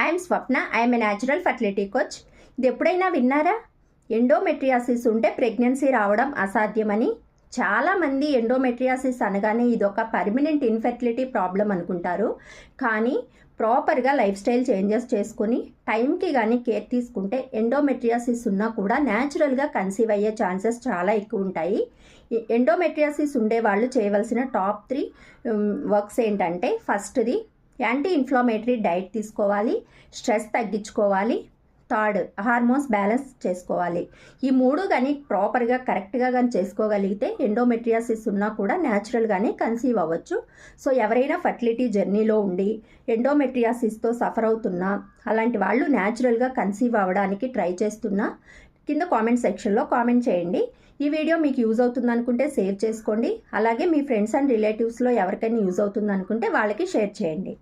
I'm Swapna. I'm a natural fertility coach. ఇది ఎప్పుడైనా విన్నారా? ఎండోమెట్రియాసిస్ ఉంటే ప్రెగ్నెన్సీ రావడం అసాధ్యమని. చాలామంది ఎండోమెట్రియాసిస్ అనగానే ఇదొక పర్మనెంట్ ఇన్ఫెర్టిలిటీ ప్రాబ్లం అనుకుంటారు. కానీ ప్రాపర్గా లైఫ్ స్టైల్ చేంజెస్ చేసుకుని టైంకి కానీ కేర్ తీసుకుంటే ఎండోమెట్రియాసిస్ ఉన్నా కూడా న్యాచురల్గా కన్సీవ్ అయ్యే ఛాన్సెస్ చాలా ఎక్కువ ఉంటాయి. ఎండోమెట్రియాసిస్ ఉండే వాళ్ళు చేయవలసిన టాప్ 3 వర్క్స్ ఏంటంటే, ఫస్ట్ది యాంటీ ఇన్ఫ్లమేటరీ డైట్ తీసుకోవాలి, స్ట్రెస్ తగ్గించుకోవాలి, థర్డ్ హార్మోన్స్ బ్యాలెన్స్ చేసుకోవాలి. ఈ 3 కానీ ప్రాపర్గా కరెక్ట్గా కానీ చేసుకోగలిగితే ఎండోమెట్రియాసిస్ ఉన్నా కూడా న్యాచురల్గానే కన్సీవ్ అవ్వచ్చు. సో ఎవరైనా ఫర్టిలిటీ జర్నీలో ఉండి ఎండోమెట్రియాసిస్తో సఫర్ అవుతున్నా, అలాంటి వాళ్ళు న్యాచురల్గా కన్సీవ్ అవ్వడానికి ట్రై చేస్తున్నా కింద కామెంట్ సెక్షన్లో కామెంట్ చేయండి. ఈ వీడియో మీకు యూజ్ అవుతుంది అనుకుంటే సేవ్ చేసుకోండి. అలాగే మీ ఫ్రెండ్స్ అండ్ రిలేటివ్స్లో ఎవరికైనా యూజ్ అవుతుంది అనుకుంటే వాళ్ళకి షేర్ చేయండి.